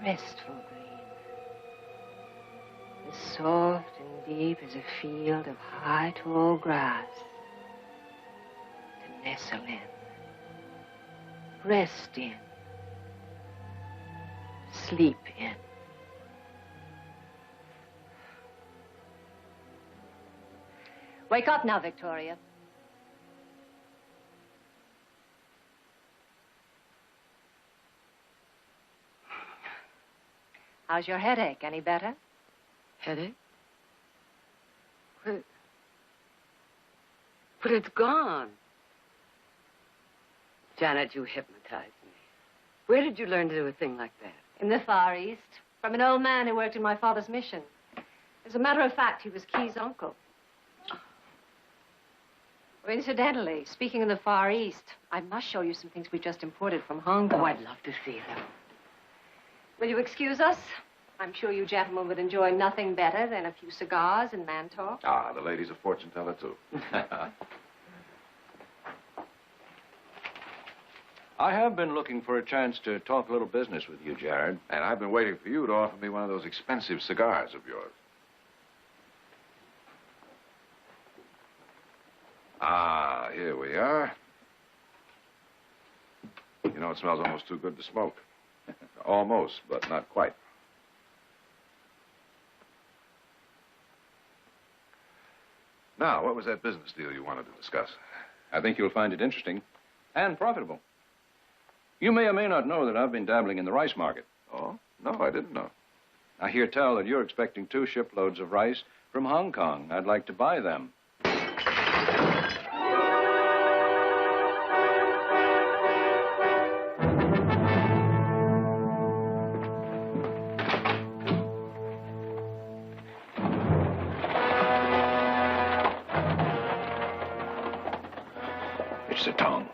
restful green. As soft and deep as a field of high, tall grass. To nestle in. Rest in. Sleep in. Wake up now, Victoria. How's your headache? Any better? Headache? But it's gone. Janet, you hypnotized me. Where did you learn to do a thing like that? In the Far East, from an old man who worked in my father's mission. As a matter of fact, he was Key's uncle. Oh, incidentally, speaking of the Far East, I must show you some things we just imported from Hong Kong. Oh, I'd love to see them. Will you excuse us? I'm sure you gentlemen would enjoy nothing better than a few cigars and man talk. Ah, the lady's a fortune teller, too. I have been looking for a chance to talk a little business with you, Gerard. And I've been waiting for you to offer me one of those expensive cigars of yours. Ah, here we are. You know, it smells almost too good to smoke. Almost, but not quite. Now, what was that business deal you wanted to discuss? I think you'll find it interesting and profitable. You may or may not know that I've been dabbling in the rice market. Oh? No, I didn't know. I hear tell that you're expecting 2 shiploads of rice from Hong Kong. I'd like to buy them. It's the tongue.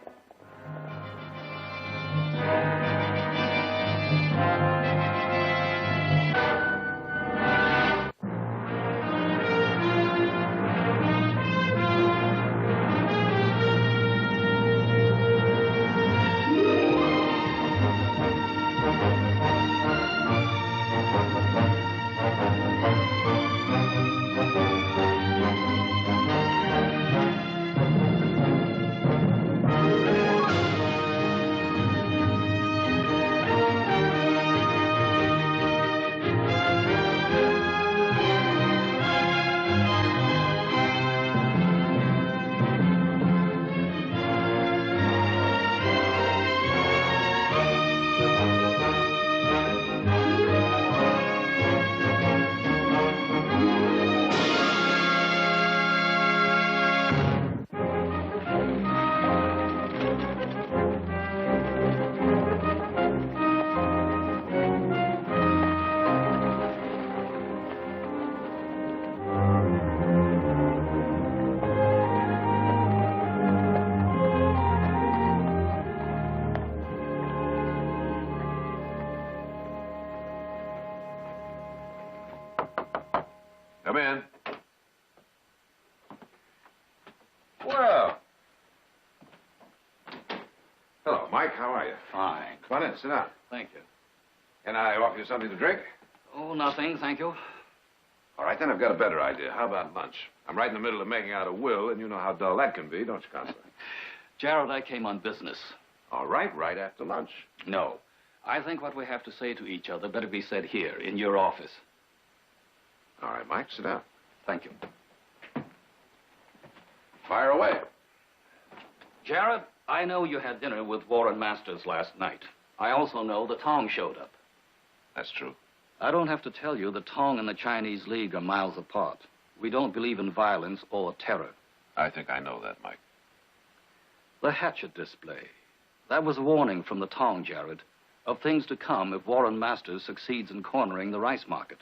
Come in. Well. Hello, Mike. How are you? Fine. Come on in. Sit down. Thank you. Can I offer you something to drink? Oh, nothing, thank you. All right, then I've got a better idea. How about lunch? I'm right in the middle of making out a will, and you know how dull that can be, don't you, Counselor? Gerald, I came on business. All right, right after lunch. No. I think what we have to say to each other better be said here, in your office. All right, Mike, sit down. Thank you. Fire away. Jared, I know you had dinner with Warren Masters last night. I also know the Tong showed up. That's true. I don't have to tell you the Tong and the Chinese League are miles apart. We don't believe in violence or terror. I think I know that, Mike. The hatchet display. That was a warning from the Tong, Jared, of things to come if Warren Masters succeeds in cornering the rice market.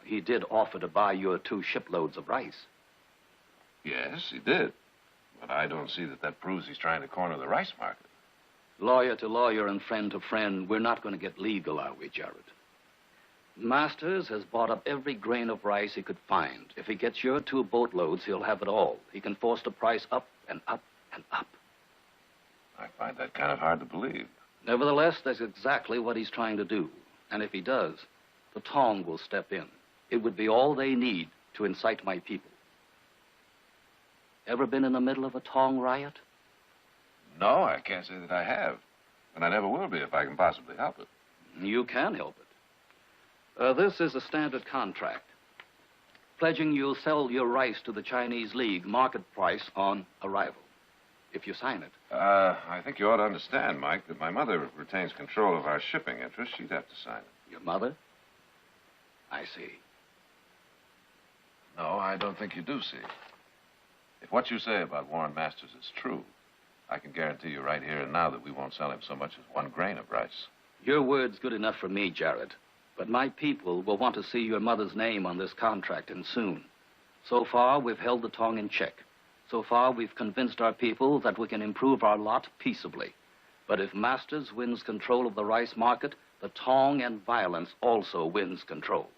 He did offer to buy your 2 shiploads of rice. Yes, he did. But I don't see that that proves he's trying to corner the rice market. Lawyer to lawyer and friend to friend, we're not going to get legal, are we, Jared? Masters has bought up every grain of rice he could find. If he gets your 2 boatloads, he'll have it all. He can force the price up and up and up. I find that kind of hard to believe. Nevertheless, that's exactly what he's trying to do. And if he does, the Tong will step in. It would be all they need to incite my people. Ever been in the middle of a Tong riot? No, I can't say that I have. And I never will be if I can possibly help it. You can help it. This is a standard contract, pledging you'll sell your rice to the Chinese League market price on arrival, if you sign it. I think you ought to understand, Mike, that my mother retains control of our shipping interests. She'd have to sign it. Your mother? I see. No, I don't think you do see. If what you say about Warren Masters is true, I can guarantee you right here and now that we won't sell him so much as 1 grain of rice. Your word's good enough for me, Jared. But my people will want to see your mother's name on this contract, and soon. So far, we've held the Tong in check. So far, we've convinced our people that we can improve our lot peaceably. But if Masters wins control of the rice market, the Tong and violence also wins control.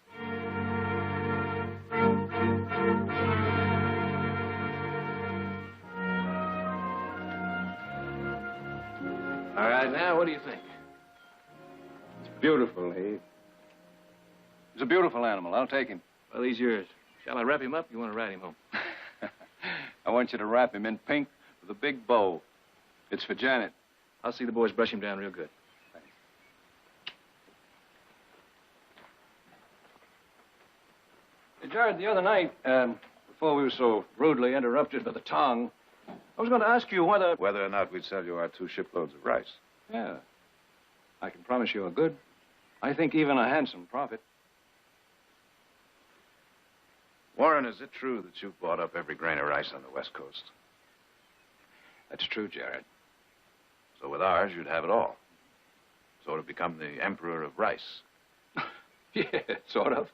All right, now, what do you think? It's beautiful, Heath. He's a beautiful animal. I'll take him. Well, he's yours. Shall I wrap him up? You want to ride him home? I want you to wrap him in pink with a big bow. It's for Janet. I'll see the boys brush him down real good. Thanks. Hey, Jared, the other night, before we were so rudely interrupted by the Tong, I was going to ask you whether... Whether or not we'd sell you our 2 shiploads of rice. Yeah. I can promise you a good, I think even a handsome profit. Warren, is it true that you've bought up every grain of rice on the West Coast? That's true, Jared. So with ours, you'd have it all. Sort of become the emperor of rice. Yeah, sort of.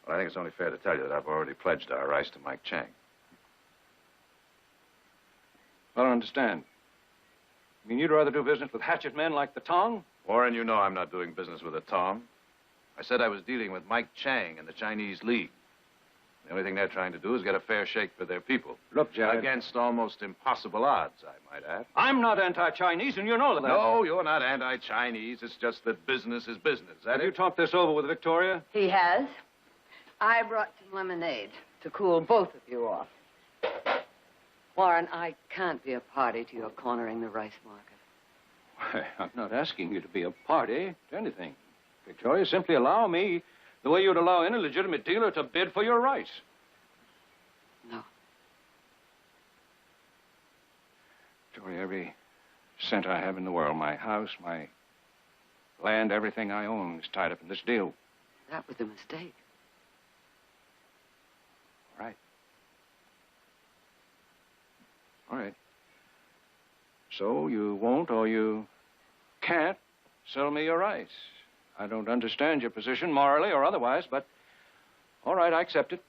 Well, I think it's only fair to tell you that I've already pledged our rice to Mike Chang. I don't understand. I mean, you'd rather do business with hatchet men like the Tong? Warren, you know I'm not doing business with a Tong. I said I was dealing with Mike Chang and the Chinese League. The only thing they're trying to do is get a fair shake for their people. Look, Jared... Against almost impossible odds, I might add. I'm not anti-Chinese, and you know that. No, you're not anti-Chinese. It's just that business is business. Have you talked this over with Victoria? He has. I brought some lemonade to cool both of you off. Warren, I can't be a party to your cornering the rice market. Why, I'm not asking you to be a party to anything. Victoria, simply allow me the way you'd allow any legitimate dealer to bid for your rice. No. Victoria, every cent I have in the world, my house, my land, everything I own is tied up in this deal. That was a mistake. All right. All right. So you won't or you can't sell me your rice. I don't understand your position, morally or otherwise, but all right, I accept it.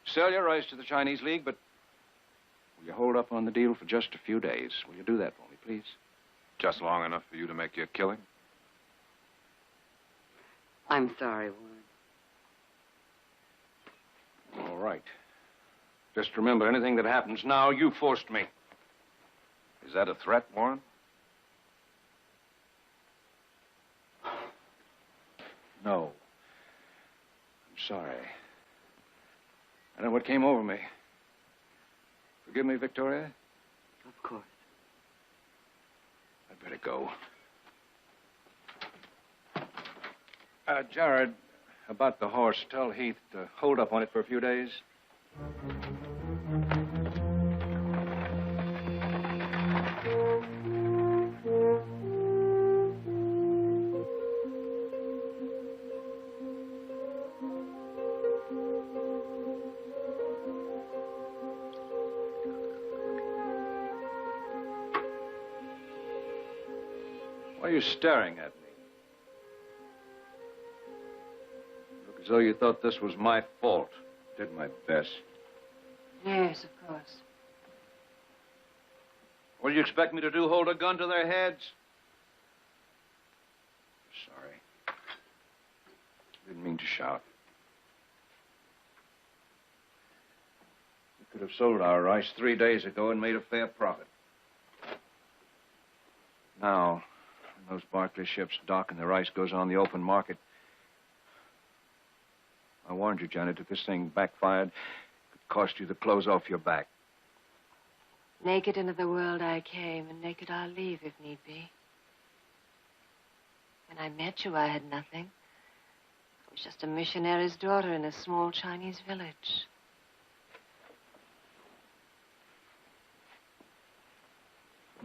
Sell your rice to the Chinese League, but will you hold up on the deal for just a few days? Will you do that for me, please? Just long enough for you to make your killing? I'm sorry, Warren. All right. Just remember, anything that happens now, you forced me. Is that a threat, Warren? No. I'm sorry. I know what came over me. Forgive me, Victoria? Of course. I'd better go. Jared, about the horse, tell Heath to hold up on it for a few days. Why are you staring at me? Look as though you thought this was my fault. Did my best. Yes, of course. What do you expect me to do, hold a gun to their heads? Sorry. Didn't mean to shout. We could have sold our rice 3 days ago and made a fair profit. Now, Those Barclay ships dock and the rice goes on the open market. I warned you, Janet, if this thing backfired, it could cost you the clothes off your back. Naked into the world I came, and naked I'll leave if need be. When I met you, I had nothing. I was just a missionary's daughter in a small Chinese village.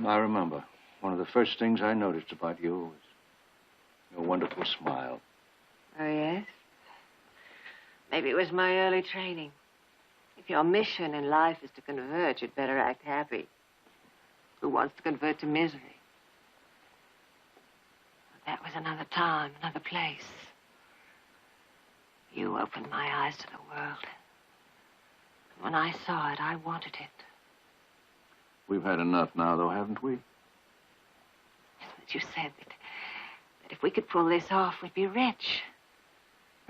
I remember. One of the first things I noticed about you was your wonderful smile. Oh, yes? Maybe it was my early training. If your mission in life is to convert, you'd better act happy. Who wants to convert to misery? But that was another time, another place. You opened my eyes to the world. And when I saw it, I wanted it. We've had enough now, though, haven't we? But you said that if we could pull this off, we'd be rich.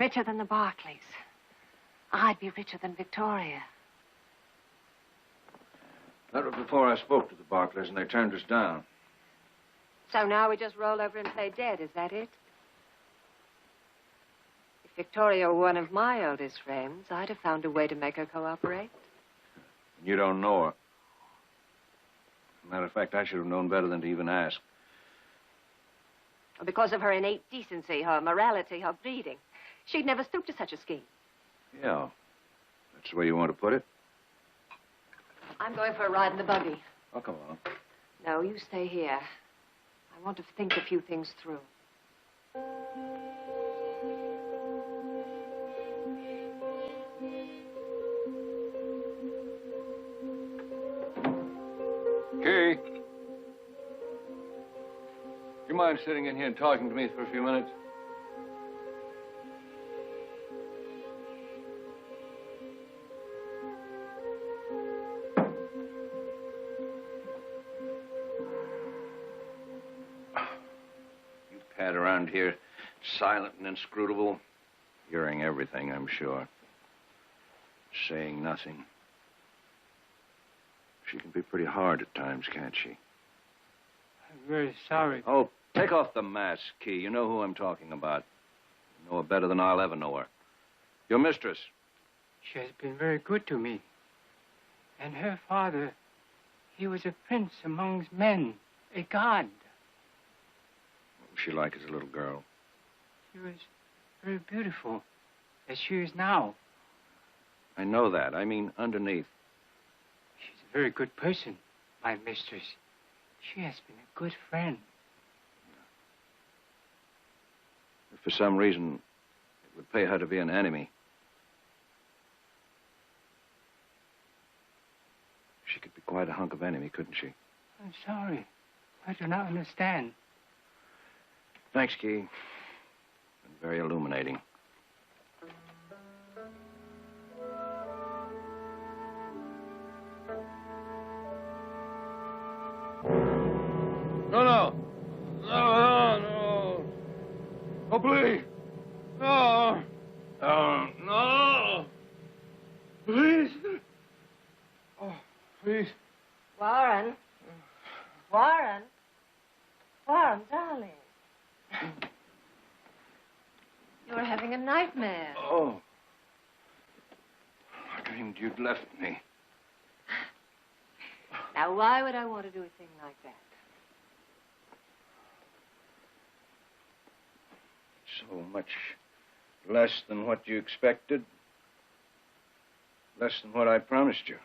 Richer than the Barclays. I'd be richer than Victoria. That was before I spoke to the Barclays, and they turned us down. So now we just roll over and play dead, is that it? If Victoria were one of my oldest friends, I'd have found a way to make her cooperate. You don't know her. Matter of fact, I should have known better than to even ask. Because of her innate decency, her morality, her breeding. She'd never stoop to such a scheme. Yeah. That's the way you want to put it? I'm going for a ride in the buggy. Oh, come on. No, you stay here. I want to think a few things through. Kay. You mind sitting in here and talking to me for a few minutes? You pad around here, silent and inscrutable, hearing everything, I'm sure. Saying nothing. She can be pretty hard at times, can't she? I'm very sorry. Oh, take off the mask, Key. You know who I'm talking about. You know her better than I'll ever know her. Your mistress. She has been very good to me. And her father, he was a prince amongst men, a god. What was she like as a little girl? She was very beautiful, as she is now. I know that. I mean, underneath. She's a very good person, my mistress. She has been a good friend. If for some reason it would pay her to be an enemy, she could be quite a hunk of enemy, couldn't she? I'm sorry. I do not understand. Thanks, Key. Been very illuminating. No. Oh, please. No. No. Please. Oh, please. Warren. Warren. Warren, darling. You're having a nightmare. Oh. I dreamed you'd left me. Now, why would I want to do a thing like that? So much less than what you expected. Less than what I promised you.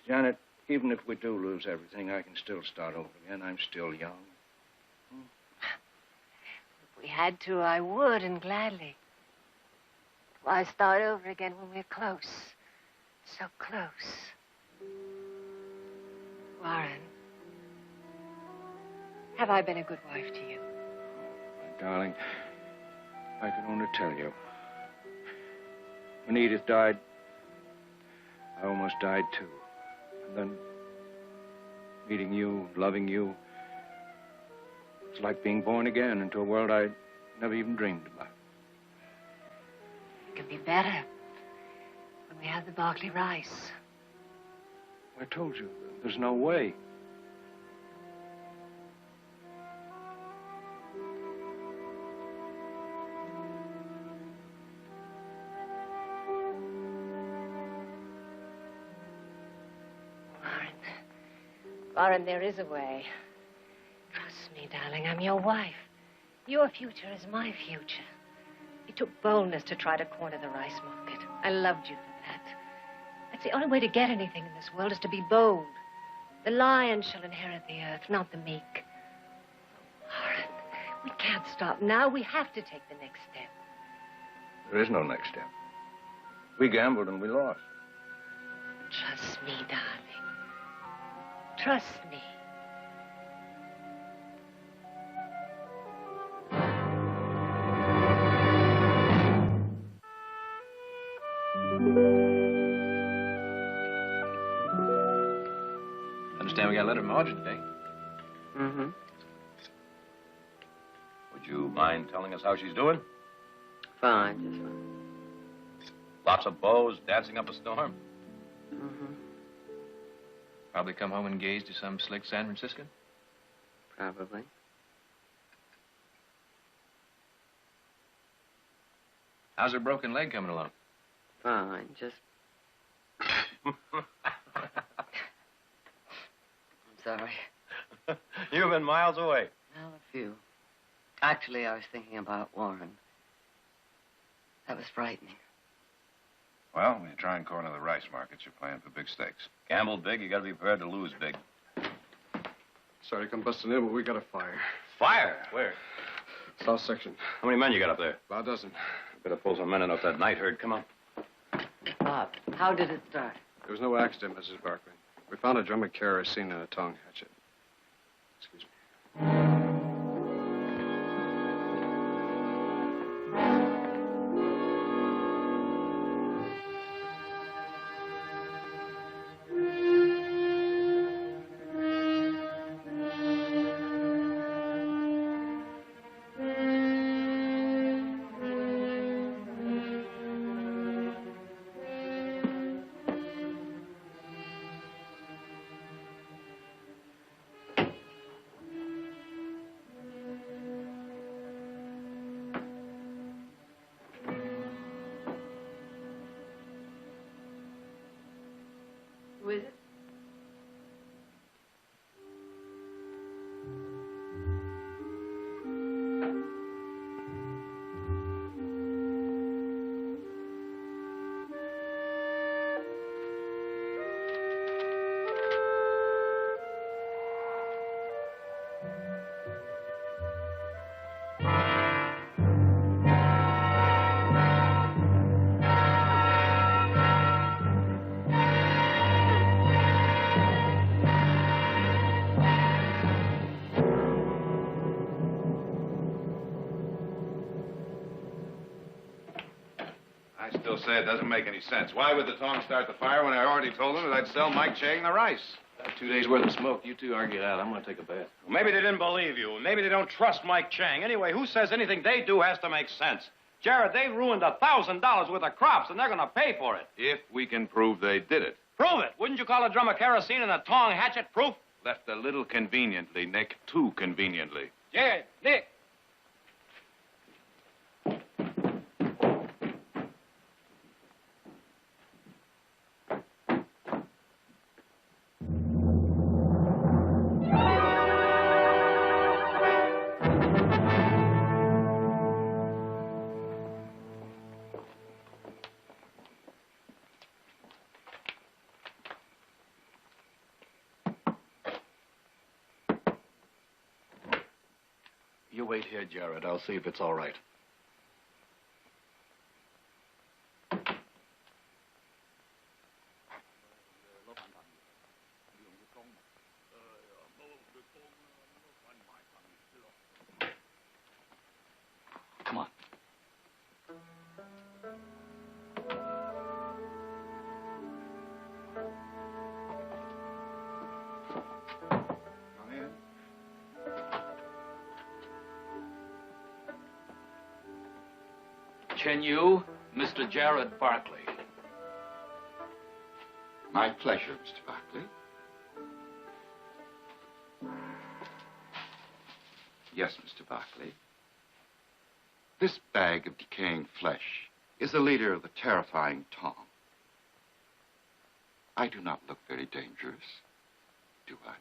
Janet, even if we do lose everything, I can still start over again. I'm still young. If we had to, I would, and gladly. Why start over again when we're close? So close. Warren, have I been a good wife to you? My darling, I can only tell you. When Edith died, I almost died too. And then meeting you, loving you, it's like being born again into a world I never even dreamed about. It could be better when we have the Barclay rice. I told you, there's no way. Warren, there is a way. Trust me, darling, I'm your wife. Your future is my future. It took boldness to try to corner the rice market. I loved you for that. That's the only way to get anything in this world is to be bold. The lion shall inherit the earth, not the meek. Warren, we can't stop now. We have to take the next step. There is no next step. We gambled and we lost. Trust me, darling. Trust me. Understand we got a letter from Audrey today. Mm-hmm. Would you mind telling us how she's doing? Fine, just fine. Lots of beaux dancing up a storm? Mm-hmm. Probably come home engaged to some slick San Franciscan. Probably. How's her broken leg coming along? Fine, just... I'm sorry. You've been miles away. Well, a few. Actually, I was thinking about Warren. That was frightening. Well, when you try and corner the rice markets, you're playing for big stakes. Gamble big, you gotta be prepared to lose big. Sorry to come busting in, but we got a fire. Fire? Where? South section. How many men you got up there? About a dozen. Better pull some men in off that night herd. Come on. Bob, how did it start? There was no accident, Mrs. Barkley. We found a drum of kerosene and a tongue hatchet. Excuse me. Who is it? I still say it doesn't make any sense. Why would the Tongs start the fire when I already told them that I'd sell Mike Chang the rice? 2 days worth of smoke. You two argue it out. I'm gonna take a bath. Well, maybe they didn't believe you. Maybe they don't trust Mike Chang. Anyway, who says anything they do has to make sense? Jared, they ruined $1,000 worth of crops, and they're gonna pay for it. If we can prove they did it. Prove it. Wouldn't you call a drum of kerosene and a tong hatchet proof? Left a little conveniently, Nick. Too conveniently. Jared, Nick. You wait here, Jared. I'll see if it's all right. Come on. Can you, Mr. Jared Barkley? My pleasure, Mr. Barkley. Yes, Mr. Barkley. This bag of decaying flesh is the leader of the terrifying Tom. I do not look very dangerous, do I?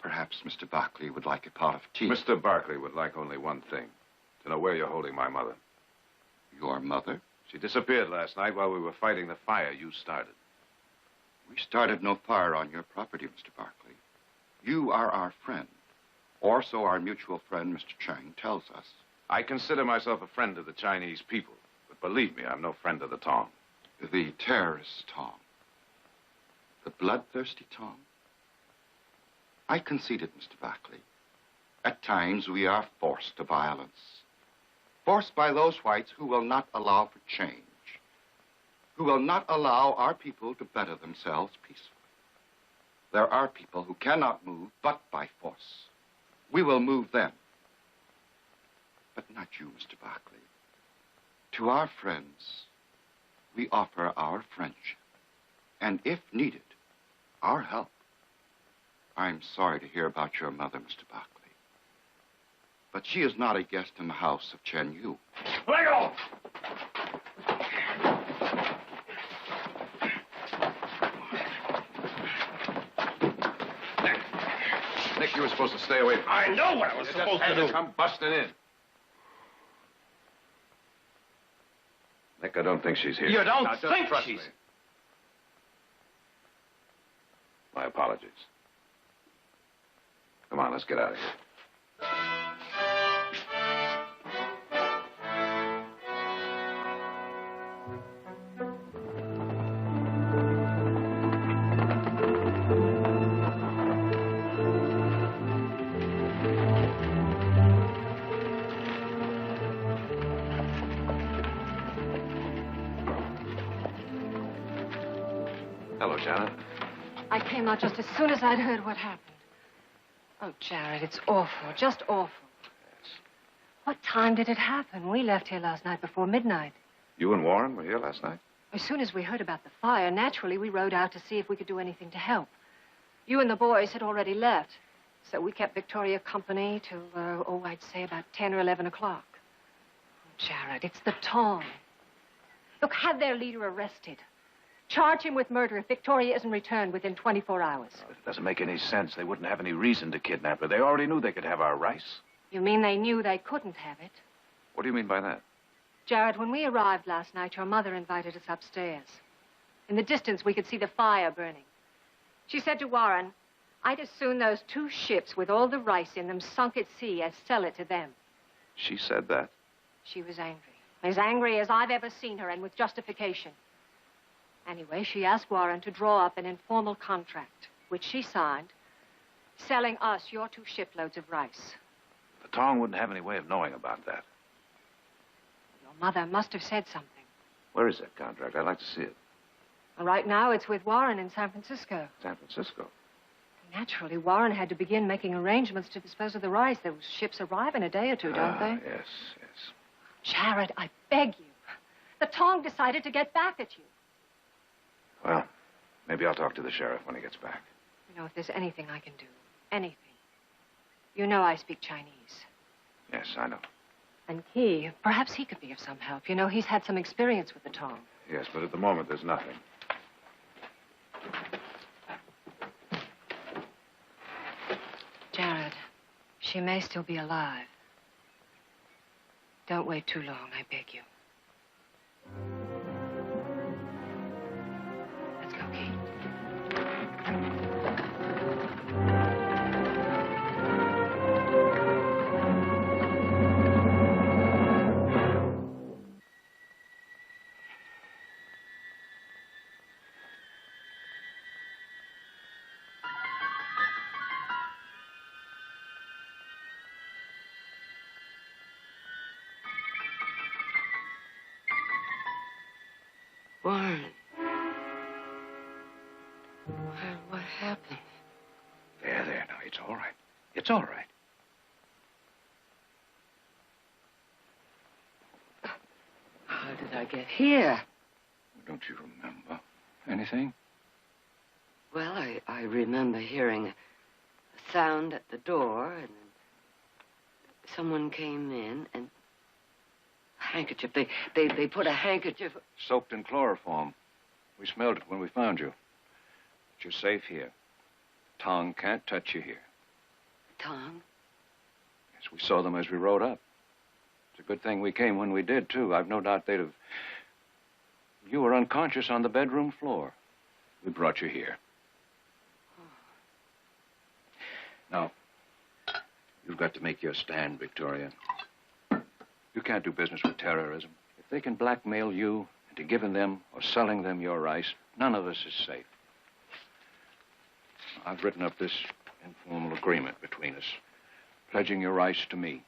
Perhaps Mr. Barkley would like a pot of tea. Mr. Barkley would like only one thing. To know where you're holding my mother. Your mother? She disappeared last night while we were fighting the fire you started. We started no fire on your property, Mr. Barkley. You are our friend. Or so our mutual friend, Mr. Chang, tells us. I consider myself a friend of the Chinese people. But believe me, I'm no friend of the Tong. The terrorist Tong. The bloodthirsty Tong. I concede it, Mr. Barkley. At times, we are forced to violence. Forced by those whites who will not allow for change. Who will not allow our people to better themselves peacefully. There are people who cannot move but by force. We will move them. But not you, Mr. Barkley. To our friends, we offer our friendship. And if needed, our help. I'm sorry to hear about your mother, Mr. Barkley. But she is not a guest in the house of Chen Yu. Let go! Nick, you were supposed to stay away from me. I know what I was supposed to do. Come busting in. Nick, I don't think she's here. You don't Now, just think trust she's... me. My apologies. Come on, let's get out of here. Hello, Janet. I came out just as soon as I'd heard what happened. Oh, Jared, it's awful, just awful. Yes. What time did it happen? We left here last night before midnight. You and Warren were here last night? As soon as we heard about the fire, naturally, we rode out to see if we could do anything to help. You and the boys had already left, so we kept Victoria company till, I'd say about 10 or 11 o'clock. Oh, Jared, it's the Tong. Look, have their leader arrested. Charge him with murder if Victoria isn't returned within 24 hours. It doesn't make any sense. They wouldn't have any reason to kidnap her. They already knew they could have our rice. You mean they knew they couldn't have it? What do you mean by that? Jared, when we arrived last night, your mother invited us upstairs. In the distance, we could see the fire burning. She said to Warren, I'd as soon those 2 ships with all the rice in them sunk at sea as sell it to them. She said that? She was angry. As angry as I've ever seen her, and with justification. Anyway, she asked Warren to draw up an informal contract, which she signed, selling us your 2 shiploads of rice. The Tong wouldn't have any way of knowing about that. Your mother must have said something. Where is that contract? I'd like to see it. Well, right now, it's with Warren in San Francisco. San Francisco? Naturally, Warren had to begin making arrangements to dispose of the rice. Those ships arrive in a day or 2, don't they? Yes, yes. Jared, I beg you. The Tong decided to get back at you. Well, maybe I'll talk to the sheriff when he gets back. You know, if there's anything I can do, anything. You know I speak Chinese. Yes, I know. And perhaps he could be of some help. You know, he's had some experience with the Tong. Yes, but at the moment, there's nothing. Jared, she may still be alive. Don't wait too long, I beg you. Let's go, Kate. Warren. What happened? There, now, it's all right. It's all right. How did I get here? Don't you remember anything? Well, I remember hearing a sound at the door, and then someone came in, and a handkerchief. They put a handkerchief... Soaked in chloroform. We smelled it when we found you. But you're safe here. Tong can't touch you here. Tong? Yes, we saw them as we rode up. It's a good thing we came when we did, too. I've no doubt they'd have... You were unconscious on the bedroom floor. We brought you here. Now, you've got to make your stand, Victoria. You can't do business with terrorism. If they can blackmail you into giving them or selling them your rice, none of us is safe. I've written up this informal agreement between us, pledging your rice to me.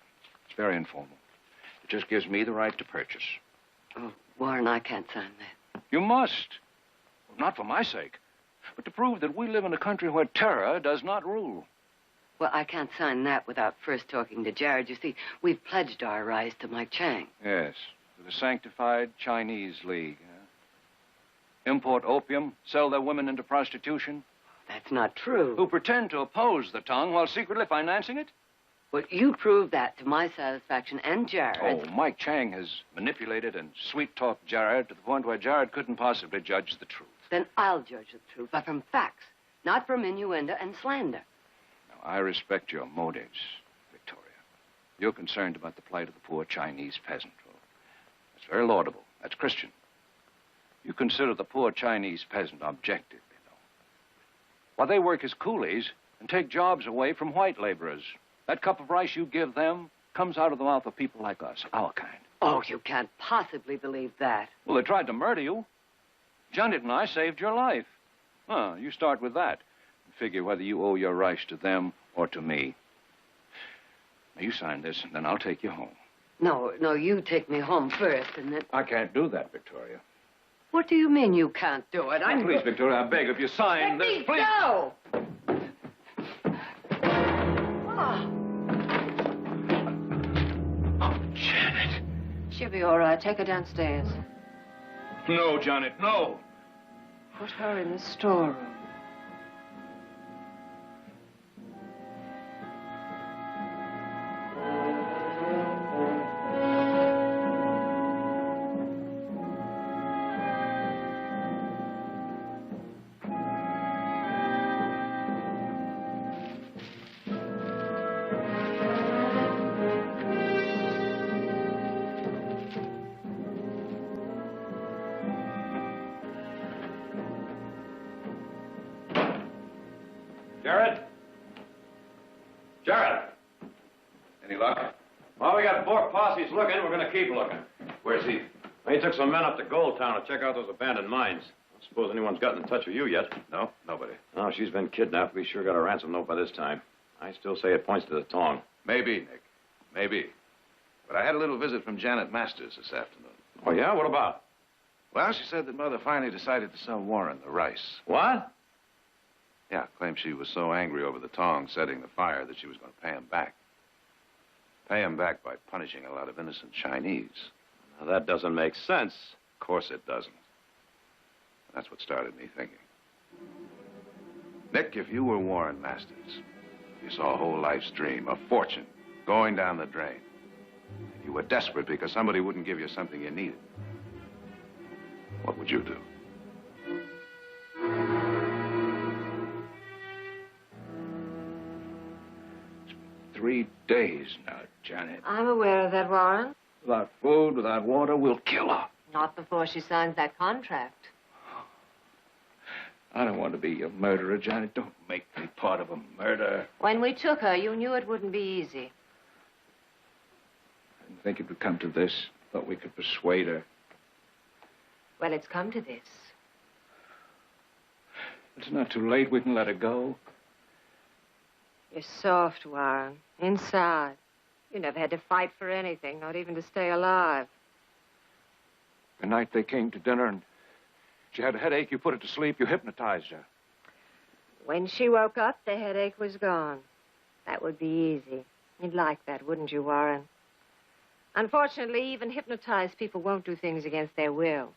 It's very informal. It just gives me the right to purchase. Oh, Warren, I can't sign that. You must. Well, not for my sake, but to prove that we live in a country where terror does not rule. Well, I can't sign that without first talking to Jared. You see, we've pledged our rice to Mike Chang. Yes, to the sanctified Chinese League. Import opium, sell their women into prostitution. That's not true. Who pretend to oppose the Tong while secretly financing it? Well, you proved that to my satisfaction and Jared's. Oh, Mike Chang has manipulated and sweet-talked Jared to the point where Jared couldn't possibly judge the truth. Then I'll judge the truth, but from facts, not from innuendo and slander. I respect your motives, Victoria. You're concerned about the plight of the poor Chinese peasant. Well, that's very laudable. That's Christian. You consider the poor Chinese peasant objective, you know. While they work as coolies and take jobs away from white laborers. That cup of rice you give them comes out of the mouth of people like us, our kind. Oh, you can't possibly believe that. Well, they tried to murder you. Janet and I saved your life. You start with that. Figure whether you owe your rice to them or to me. Now, you sign this, and then I'll take you home. No, you take me home first, and then... I can't do that, Victoria. What do you mean you can't do it? Oh, please, Victoria, I beg, if you sign Let this, me please... go! Oh. Oh, Janet. She'll be all right. Take her downstairs. No, Janet, no. Put her in the storeroom. Jared? Jared? Any luck? Well, we got 4 posses looking. We're going to keep looking. Where's he? He took some men up to Gold Town to check out those abandoned mines. I don't suppose anyone's gotten in touch with you yet. No, nobody. Oh, she's been kidnapped. We sure got a ransom note by this time. I still say it points to the Tong. Maybe, Nick. Maybe. But I had a little visit from Janet Masters this afternoon. Oh, yeah? What about? Well, she said that Mother finally decided to sell Warren the rice. What? Yeah, claimed she was so angry over the Tong setting the fire that she was going to pay him back. Pay him back by punishing a lot of innocent Chinese. Now, that doesn't make sense. Of course it doesn't. That's what started me thinking. Nick, if you were Warren Masters, you saw a whole life's dream, a fortune, going down the drain. You were desperate because somebody wouldn't give you something you needed. What would you do? It's been 3 days now, Janet. I'm aware of that, Warren. Without food, without water, we'll kill her. Not before she signs that contract. I don't want to be a murderer, Janet. Don't make me part of a murder. When we took her, you knew it wouldn't be easy. I didn't think it would come to this. Thought we could persuade her. Well, it's come to this. It's not too late. We can let her go. You're soft, Warren. Inside. You never had to fight for anything, not even to stay alive. The night they came to dinner and she had a headache, you put her to sleep, you hypnotized her. When she woke up, the headache was gone. That would be easy. You'd like that, wouldn't you, Warren? Unfortunately, even hypnotized people won't do things against their will.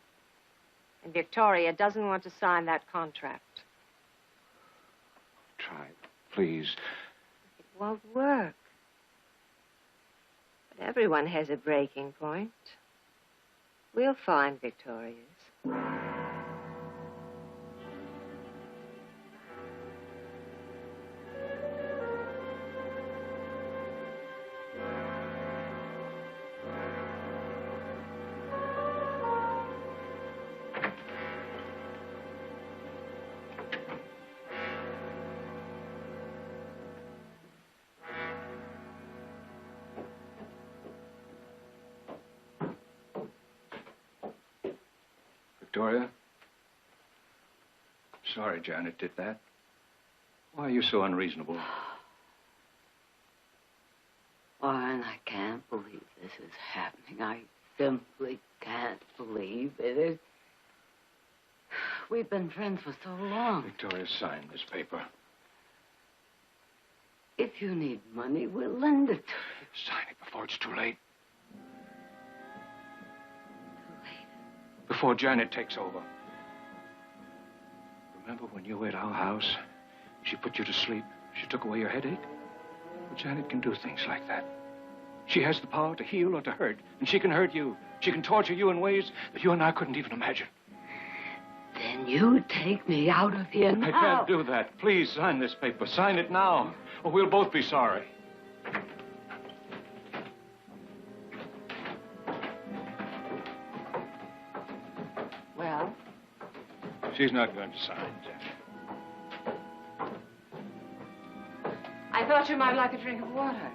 And Victoria doesn't want to sign that contract. Try, please. It won't work. But everyone has a breaking point. We'll find Victoria's. Victoria? Sorry Janet did that. Why are you so unreasonable? Warren, I can't believe this is happening. I simply can't believe it. We've been friends for so long. Victoria, sign this paper. If you need money, we'll lend it to you. Sign it before it's too late. Too late. Before Janet takes over. Remember when you were at our house? She put you to sleep. She took away your headache. Well, Janet can do things like that. She has the power to heal or to hurt, and she can hurt you. She can torture you in ways that you and I couldn't even imagine. Then you take me out of here now. I can't do that. Please sign this paper. Sign it now, or we'll both be sorry. Well? She's not going to sign, Janet. I thought you might like a drink of water.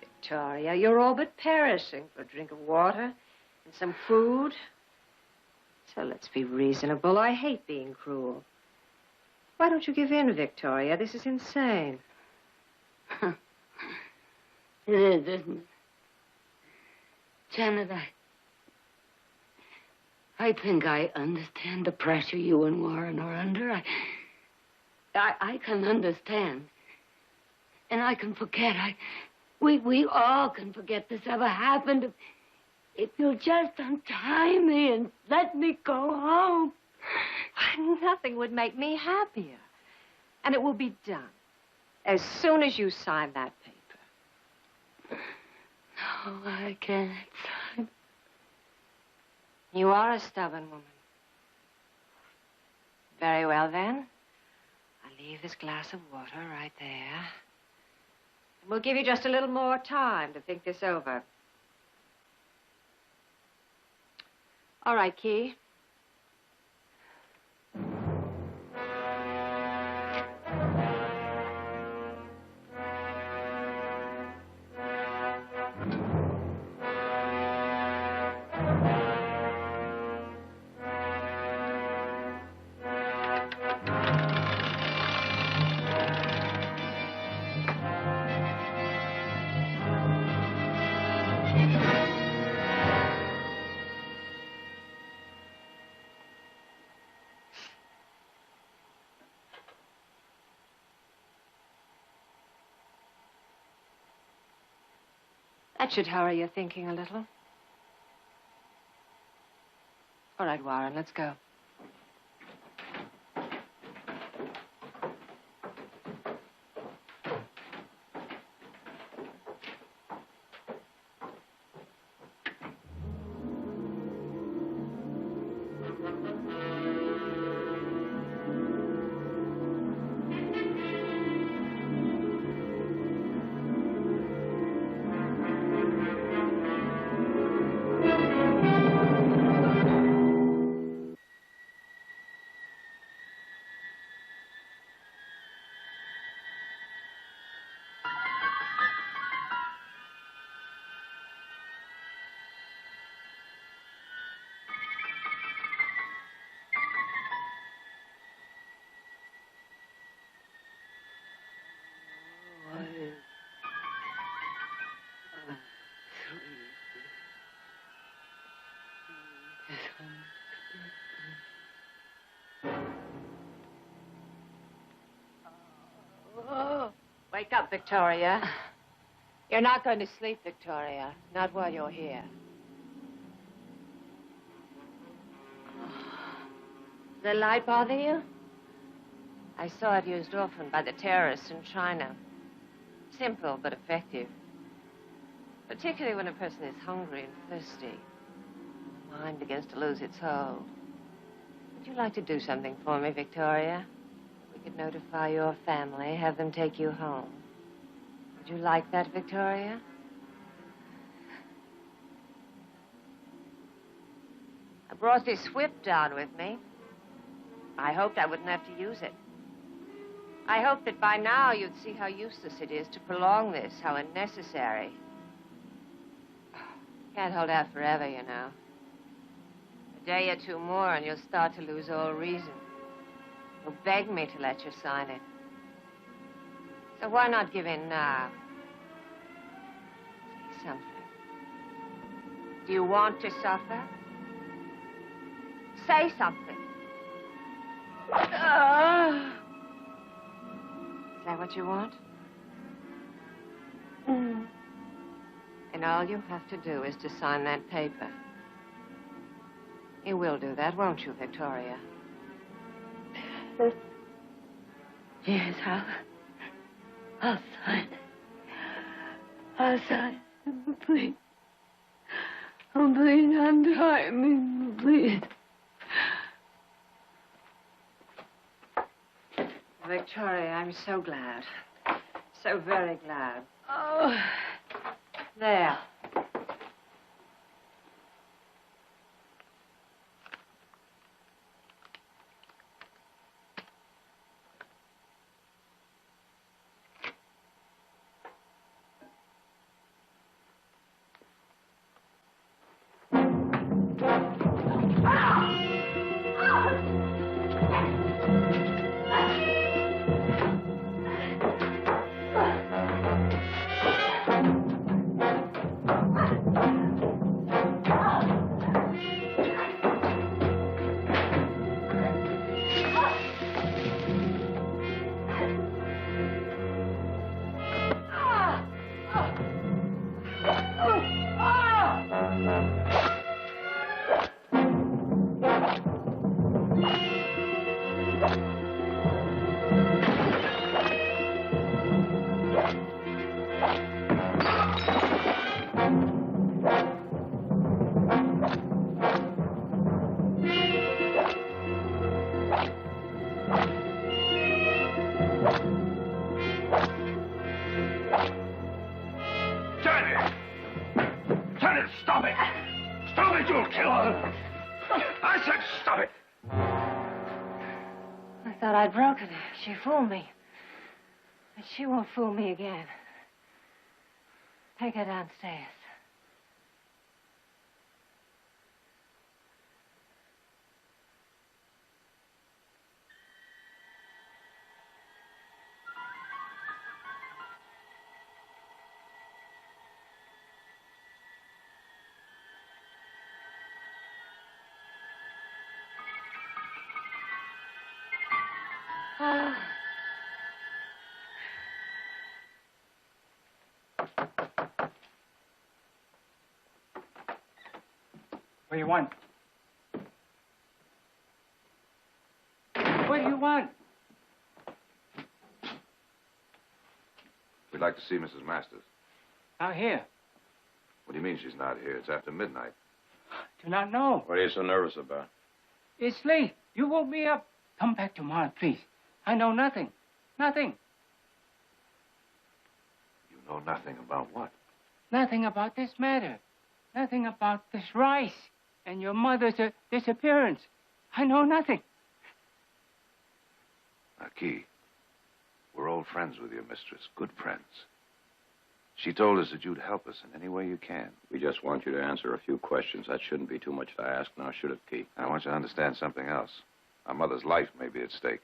Victoria, you're all but perishing for a drink of water and some food. So let's be reasonable. I hate being cruel. Why don't you give in, Victoria? This is insane. It is, isn't it? Janet, I think I understand the pressure you and Warren are under. I can understand. And I can forget. We all can forget this ever happened. If you'll just untie me and let me go home. Nothing would make me happier. And it will be done as soon as you sign that paper. No, I can't sign. You are a stubborn woman. Very well, then. I'll leave this glass of water right there. And we'll give you just a little more time to think this over. All right, Key. That should hurry your thinking a little. All right, Warren, let's go. Wake up, Victoria. You're not going to sleep, Victoria. Not while you're here. Does the light bother you? I saw it used often by the terrorists in China. Simple but effective. Particularly when a person is hungry and thirsty. The mind begins to lose its hold. Would you like to do something for me, Victoria? We could notify your family, have them take you home. Would you like that, Victoria? I brought this whip down with me. I hoped I wouldn't have to use it. I hoped that by now you'd see how useless it is to prolong this, how unnecessary. Can't hold out forever, you know. A day or two more and you'll start to lose all reason. You'll beg me to let you sign it. So why not give in now? Say something. Do you want to suffer? Say something. Is that what you want? And all you have to do is to sign that paper. You will do that, won't you, Victoria? Yes, I'll sign. I'll sign. Please. Oh, please, I'm trying. Please. Victoria, I'm so glad. So very glad. Oh. There. Stop it! Stop it, you'll kill her! I said stop it! I thought I'd broken her. She fooled me. But she won't fool me again. Take her downstairs. What do you want? What do you want? We'd like to see Mrs. Masters. Out here. What do you mean she's not here? It's after midnight. Do not know. What are you so nervous about? It's late. You woke me up. Come back tomorrow, please. I know nothing. Nothing. You know nothing about what? Nothing about this matter. Nothing about this rice and your mother's disappearance. I know nothing. Now, Key, we're old friends with your mistress, good friends. She told us that you'd help us in any way you can. We just want you to answer a few questions. That shouldn't be too much to ask now, should it, Key? I want you to understand something else. Our mother's life may be at stake.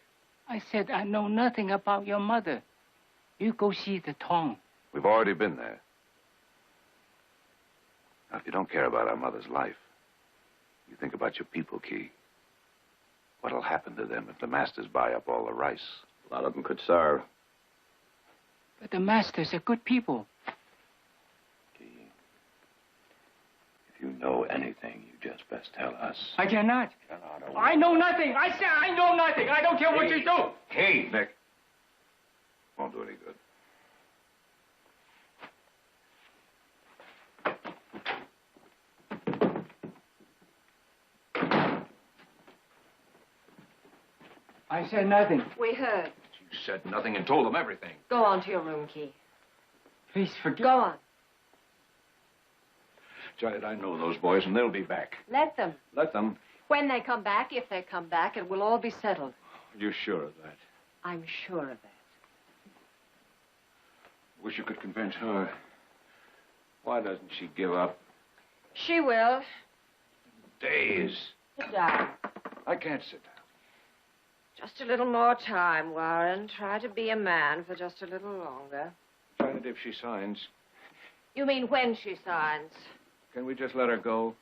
I said I know nothing about your mother. You go see the Tong. We've already been there. Now, if you don't care about our mother's life, you think about your people, Key. What'll happen to them if the Masters buy up all the rice? A lot of them could starve. But the Masters are good people. Key, if you know anything, you just best tell us. I cannot. I know nothing. I say I know nothing. I don't care what you do. Key! Nick. Won't do any good. I said nothing. We heard. You said nothing and told them everything. Go on to your room, Key. Please forgive. Go on. Janet, I know those boys, and they'll be back. Let them. Let them. When they come back, if they come back, it will all be settled. You're sure of that? I'm sure of that. Wish you could convince her. Why doesn't she give up? She will. Days. Sit down. I can't sit down. Just a little more time, Warren. Try to be a man for just a little longer. Find it if she signs. You mean when she signs? Can we just let her go?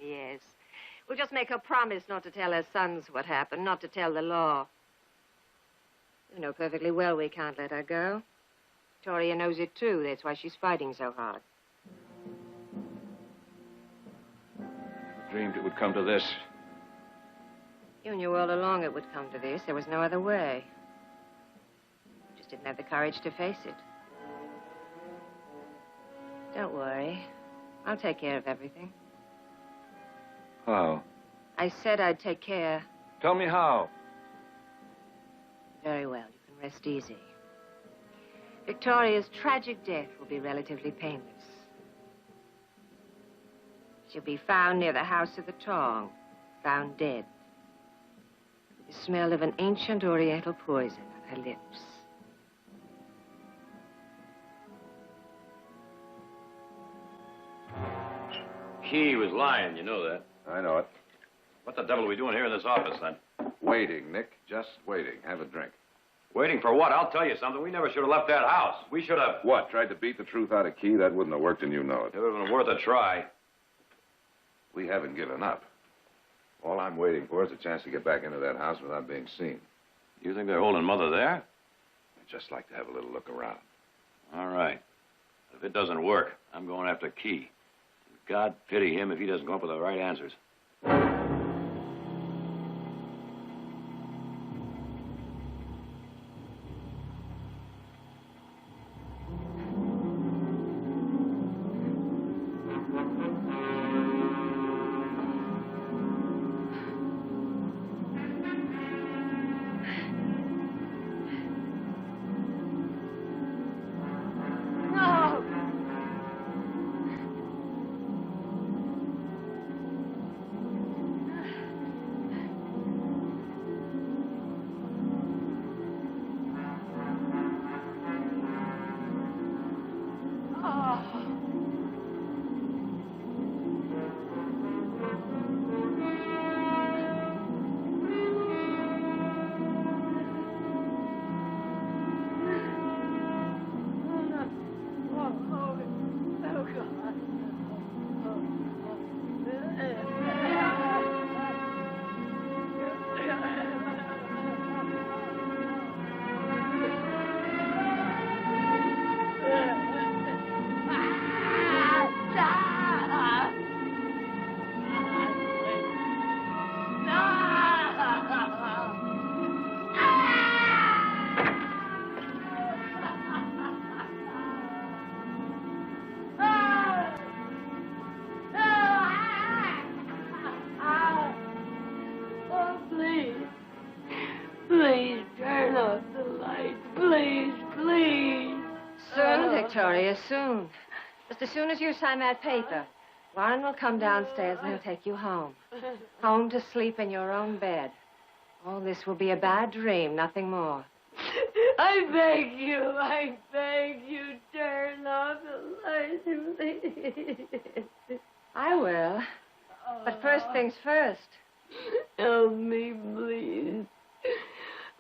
Yes. We'll just make her promise not to tell her sons what happened, not to tell the law. You know perfectly well we can't let her go. Victoria knows it, too. That's why she's fighting so hard. I dreamed it would come to this. You knew all along it would come to this. There was no other way. You just didn't have the courage to face it. Don't worry. I'll take care of everything. How? I said I'd take care. Tell me how. Very well. You can rest easy. Victoria's tragic death will be relatively painless. She'll be found near the house of the Tong, found dead. The smell of an ancient Oriental poison on her lips. Key was lying, you know that. I know it. What the devil are we doing here in this office, then? Waiting, Nick. Just waiting. Have a drink. Waiting for what? I'll tell you something. We never should have left that house. We should have... What? Tried to beat the truth out of Key? That wouldn't have worked, and you know it. It would have been worth a try. We haven't given up. All I'm waiting for is a chance to get back into that house without being seen. You think they're holding Mother there? I'd just like to have a little look around. All right. If it doesn't work, I'm going after Key. God pity him if he doesn't come up with the right answers. Victoria, soon. Just as soon as you sign that paper, Warren will come downstairs and he'll take you home. Home to sleep in your own bed. All this will be a bad dream, nothing more. I beg you, turn off the light, please. I will. But first things first. Help me, please.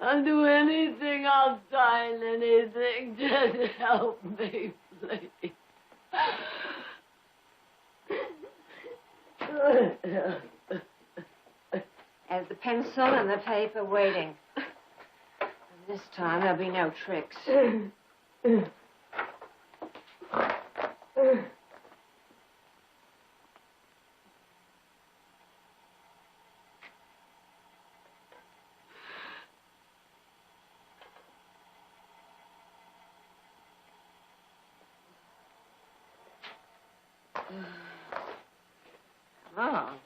I'll do anything. I'll sign anything. Just help me, please. There's the pencil and the paper waiting. And this time there'll be no tricks. Come on.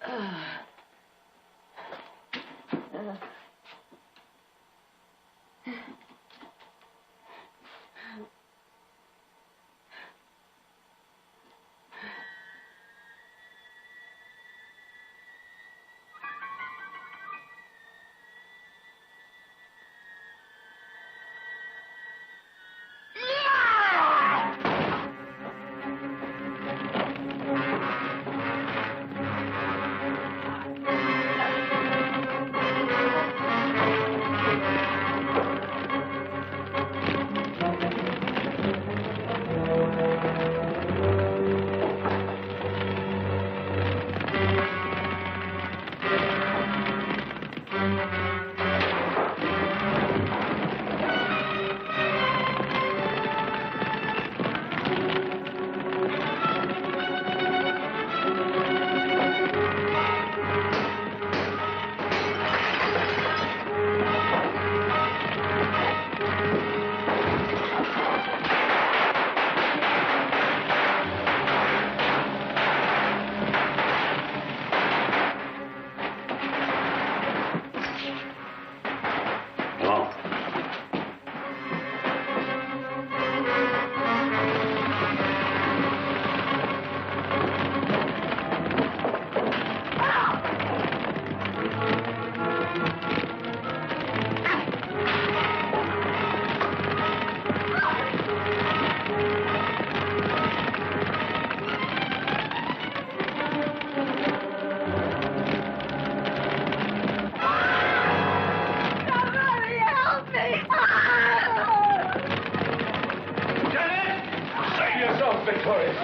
for it.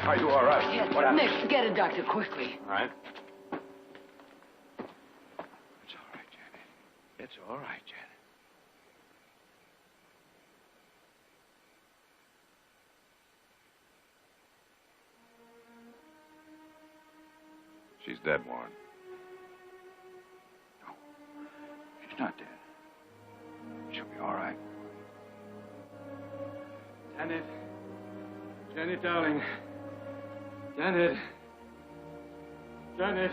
Are you all right? Yes, What happened? Nick, get a doctor quickly. All right. It's all right, Janet. It's all right, Janet. She's dead, Warren. No, she's not dead. She'll be all right. Janet. Janet, darling. Janet. Janet.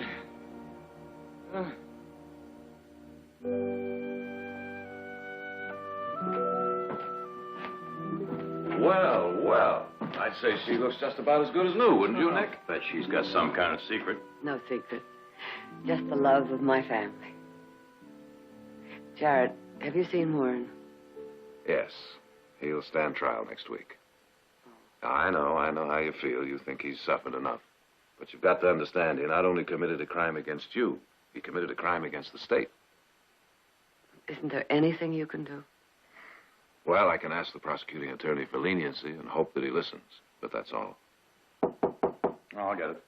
Well, well. I'd say she looks just about as good as new, wouldn't you, Nick? Bet she's got some kind of secret. No secret. Just the love of my family. Jared, have you seen Warren? Yes. He'll stand trial next week. I know how you feel. You think he's suffered enough. But you've got to understand, he not only committed a crime against you, he committed a crime against the state. Isn't there anything you can do? Well, I can ask the prosecuting attorney for leniency and hope that he listens. But that's all. Oh, I'll get it.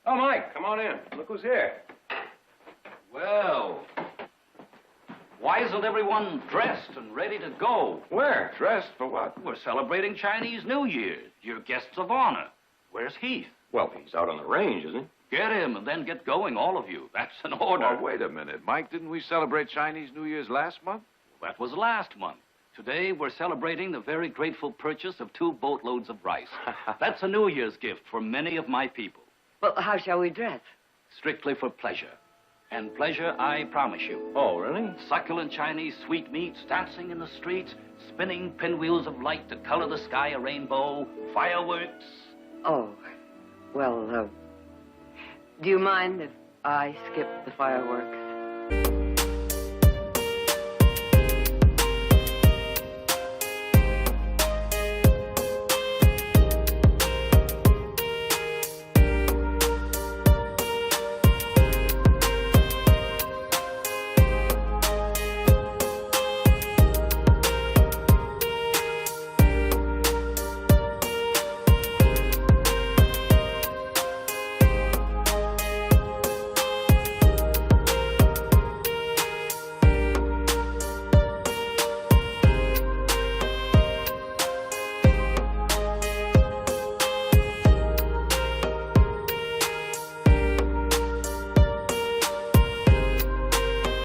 Oh, Mike, come on in. Look who's here. Well, why isn't everyone dressed and ready to go? Where? Dressed for what? We're celebrating Chinese New Year. You're guests of honor. Where's Heath? Well, he's out on the range, isn't he? Get him and then get going, all of you. That's an order. Oh, wait a minute. Mike, didn't we celebrate Chinese New Year's last month? That was last month. Today, we're celebrating the very grateful purchase of 2 boatloads of rice. That's a New Year's gift for many of my people. Well, how shall we dress? Strictly for pleasure. And pleasure, I promise you. Oh, really? Succulent Chinese sweetmeats, dancing in the streets, spinning pinwheels of light to color the sky a rainbow, fireworks. Oh, well, do you mind if I skip the fireworks?